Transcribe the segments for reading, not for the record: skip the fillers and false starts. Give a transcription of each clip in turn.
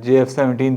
JF-17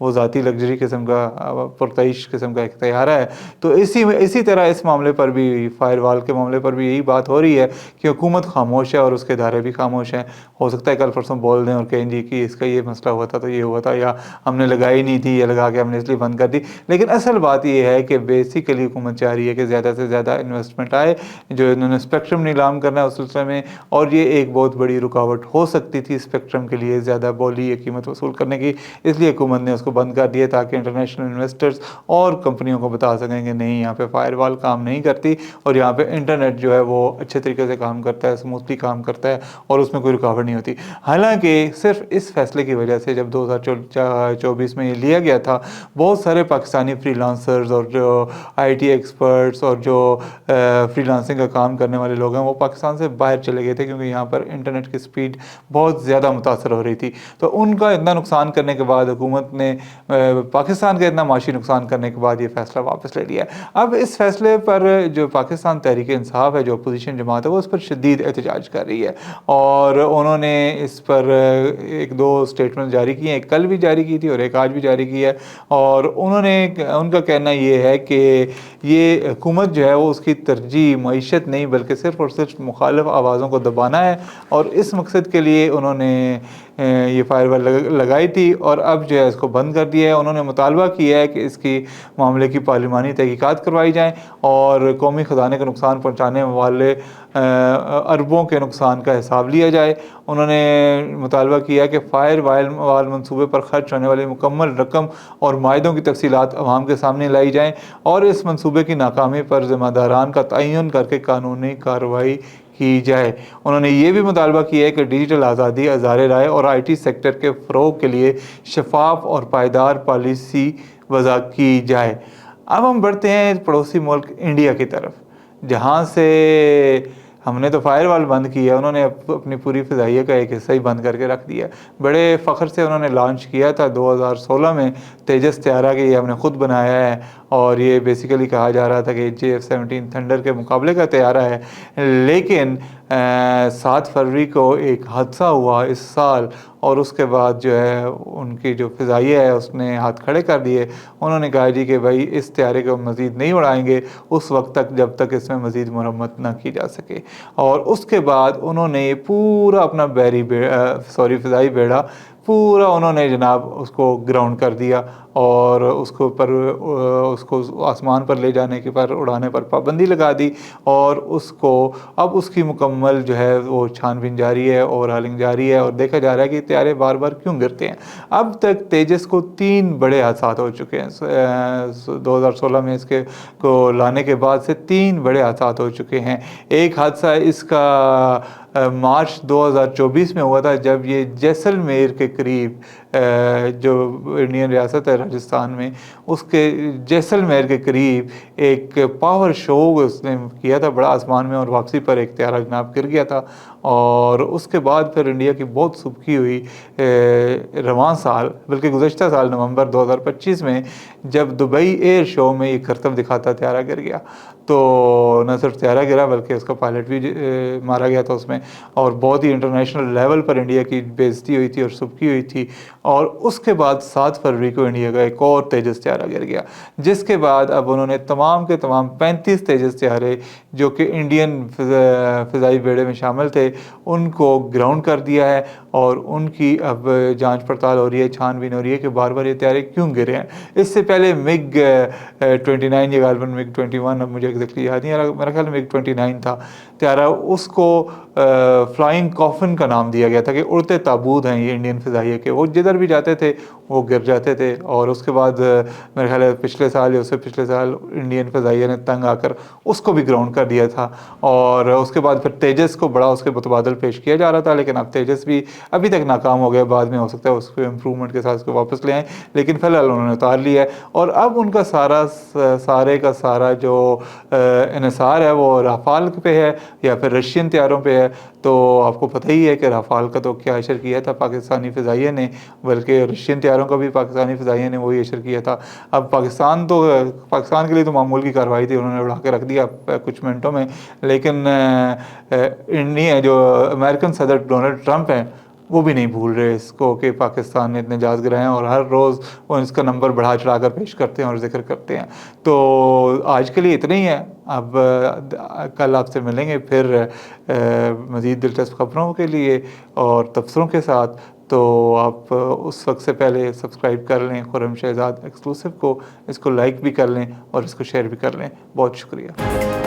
وہ ذاتی luxury قسم کا پرتعیش قسم کا ایک طیارہ ہے۔ تو اسی طرح اس معاملے پر بھی، فائر وال کے معاملے پر بھی یہی بات ہو رہی ہے کہ حکومت خاموش ہے اور اس کے ادارے بھی خاموش ہیں۔ ہو سکتا ہے کل پرسوں بول دیں اور کہیں جی کہ اس کا یہ مسئلہ ہوا تھا تو یہ ہوا تھا، یا ہم نے لگائی نہیں تھی، یا لگا کے ہم نے اس لیے بند کر دی، لیکن اصل بات یہ ہے کہ بیسیکلی حکومت چاہ رہی ہے کہ زیادہ سے زیادہ انویسٹمنٹ آئے، جو انہوں نے اسپیکٹرم نیلام کرنا ہے اس سلسلے میں، اور یہ ایک بہت بڑی رکاوٹ ہو سکتی تھی اسپیکٹرم کے لیے زیادہ بولی یا قیمت وصول کرنے کی، اس لیے حکومت نے اس کو بند کر دیا تاکہ انٹرنیشنل انویسٹرز اور کمپنیوں کو بتا سکیں کہ نہیں، یہاں پہ فائر وال کام نہیں کرتی اور یہاں پہ انٹرنیٹ جو ہے وہ اچھے طریقے سے کام کرتا ہے، اسموتھلی کام کرتا ہے اور اس میں کوئی رکاوٹ نہیں ہوتی۔ حالانکہ صرف اس فیصلے کی وجہ سے جب 2024 میں یہ لیا گیا تھا، بہت سارے پاکستانی فری لانسرز اور جو آئی ٹی ایکسپرٹس اور جو فری لانسنگ کا کام کرنے والے لوگ ہیں وہ پاکستان سے باہر چلے گئے تھے، کیونکہ یہاں پر انٹرنیٹ کی سپیڈ بہت زیادہ متاثر ہو رہی تھی۔ تو ان کا اتنا نقصان کرنے کے بعد حکومت نے پاکستان کا اتنا معاشی نقصان کرنے کے بعد یہ فیصلہ واپس لے لیا ہے۔ اب اس فیصلے پر جو پاکستان تحریک انصاف ہے، جو اپوزیشن جماعت ہے، وہ اس پر شدید احتجاج کر رہی ہے اور انہوں نے اس پر ایک دو سٹیٹمنٹ جاری کی ہیں، ایک کل بھی جاری کی تھی اور ایک آج بھی جاری کی ہے، اور ان کا کہنا یہ ہے کہ یہ حکومت جو ہے وہ اس کی ترجیح معیشت نہیں بلکہ صرف اور صرف مخالف آوازوں کو دبانا ہے، اور اس مقصد کے لیے انہوں نے یہ فائر وال لگائی تھی اور اب جو ہے اس کو بند کر دیا ہے۔ انہوں نے مطالبہ کیا ہے کہ اس کی معاملے کی پارلیمانی تحقیقات کروائی جائیں اور قومی خزانے کو نقصان پہنچانے والے اربوں کے نقصان کا حساب لیا جائے۔ انہوں نے مطالبہ کیا کہ فائر وال منصوبے پر خرچ ہونے والی مکمل رقم اور معاہدوں کی تفصیلات عوام کے سامنے لائی جائیں اور اس منصوبے کی ناکامی پر ذمہ داران کا تعین کر کے قانونی کارروائی کی جائے۔ انہوں نے یہ بھی مطالبہ کیا ہے کہ ڈیجیٹل آزادی، اظہار رائے اور آئی ٹی سیکٹر کے فروغ کے لیے شفاف اور پائیدار پالیسی وضع کی جائے۔ اب ہم بڑھتے ہیں پڑوسی ملک انڈیا کی طرف، جہاں سے ہم نے تو فائر وال بند کیا، انہوں نے اپنی پوری فضائیہ کا ایک حصہ ہی بند کر کے رکھ دیا۔ بڑے فخر سے انہوں نے لانچ کیا تھا 2016 میں تیجس طیارہ کہ یہ ہم نے خود بنایا ہے، اور یہ بیسیکلی کہا جا رہا تھا کہ JF-17 تھنڈر کے مقابلے کا طیارہ ہے، لیکن 7 فروری کو ایک حادثہ ہوا اس سال، اور اس کے بعد جو ہے ان کی جو فضائیہ ہے اس نے ہاتھ کھڑے کر دیے۔ انہوں نے کہا جی کہ بھائی اس طیارے کو مزید نہیں اڑائیں گے اس وقت تک جب تک اس میں مزید مرمت نہ کی جا سکے، اور اس کے بعد انہوں نے پورا اپنا فضائی بیڑا پورا انہوں نے جناب اس کو گراؤنڈ کر دیا اور اس کو آسمان پر لے جانے کے پر اڑانے پر پابندی لگا دی، اور اب اس کی مکمل جو ہے وہ چھان بین جاری ہے اور ہالنگ جاری ہے، اور دیکھا جا رہا ہے کہ طیارے بار بار کیوں گرتے ہیں۔ اب تک تیجس کو 3 بڑے حادثات ہو چکے ہیں، 2016 میں اس کو لانے کے بعد سے 3 بڑے حادثات ہو چکے ہیں۔ ایک حادثہ اس کا مارچ 2024 میں ہوا تھا، جب یہ جیسلمیر کے قریب جو انڈین ریاست ہے راجستھان میں، اس کے جیسلمیر کے قریب ایک پاور شو اس نے کیا تھا بڑا آسمان میں، اور واپسی پر ایک طیارہ جناب گر گیا تھا، اور اس کے بعد پھر انڈیا کی بہت سبکی ہوئی رواں سال، بلکہ گزشتہ سال نومبر 2025 میں، جب دبئی ایئر شو میں یہ کرتب دکھاتا طیارہ گر گیا۔ تو نہ صرف طیارہ گرا بلکہ اس کا پائلٹ بھی مارا گیا تھا اس میں، اور بہت ہی انٹرنیشنل لیول پر انڈیا کی بےعزتی ہوئی تھی اور سبکی ہوئی تھی۔ اور اس کے بعد 7 فروری کو انڈیا کا ایک اور تیجس طیارہ گر گیا، جس کے بعد اب انہوں نے تمام کے تمام 35 تیجس طیارے جو کہ انڈین فضائی بیڑے میں شامل تھے ان کو گراؤنڈ کر دیا ہے، اور ان کی اب جانچ پڑتال ہو رہی ہے، چھان بین ہو رہی ہے کہ بار بار یہ طیارے کیوں گرے ہیں۔ اس سے پہلے MiG 29 یا غالباً MiG 21، اب مجھے ایگزیکٹلی یاد نہیں آ رہا، میرا خیال MiG 29 تھا طیارہ، اس کو فلائنگ کافن کا نام دیا گیا تھا کہ اڑتے تابوت ہیں یہ انڈین فضائیہ کے، وہ جدھر بھی جاتے تھے وہ گر جاتے تھے۔ اور اس کے بعد میرے خیال ہے پچھلے سال یا اس سے پچھلے سال انڈین فضائیہ نے تنگ آ کر اس کو بھی گراؤنڈ کر دیا تھا، اور اس کے بعد پھر تیجس کو بڑا اس کے متبادل پیش کیا جا رہا تھا، لیکن اب تیجس بھی ابھی تک ناکام ہو گیا، بعد میں ہو سکتا ہے اس کو امپرومنٹ کے ساتھ اس کو واپس لے آئیں، لیکن فی الحال انہوں نے اتار لیا ہے۔ اور اب ان کا سارا جو انحصار ہے وہ رافال پہ ہے یا پھر رشین طیاروں پہ ہے۔ تو آپ کو پتہ ہی ہے کہ رافال کا تو کیا اشر کیا تھا پاکستانی فضائیہ نے، بلکہ رشین طیاروں کا بھی پاکستانی فضائیہ نے وہی اشر کیا تھا۔ اب پاکستان کے لیے تو معمول کی کارروائی تھی، انہوں نے اڑا کے رکھ دیا کچھ منٹوں میں، لیکن جو امریکن صدر ڈونلڈ ٹرمپ ہیں وہ بھی نہیں بھول رہے اس کو کہ پاکستان نے اتنے جہاز گرائے ہیں، اور ہر روز وہ اس کا نمبر بڑھا چڑھا کر پیش کرتے ہیں اور ذکر کرتے ہیں۔ تو آج کے لیے اتنا ہی ہے، اب کل آپ سے ملیں گے پھر مزید دلچسپ خبروں کے لیے اور تبصروں کے ساتھ۔ تو آپ اس وقت سے پہلے سبسکرائب کر لیں خرم شہزاد ایکسکلوسیو کو، اس کو لائک بھی کر لیں اور اس کو شیئر بھی کر لیں۔ بہت شکریہ۔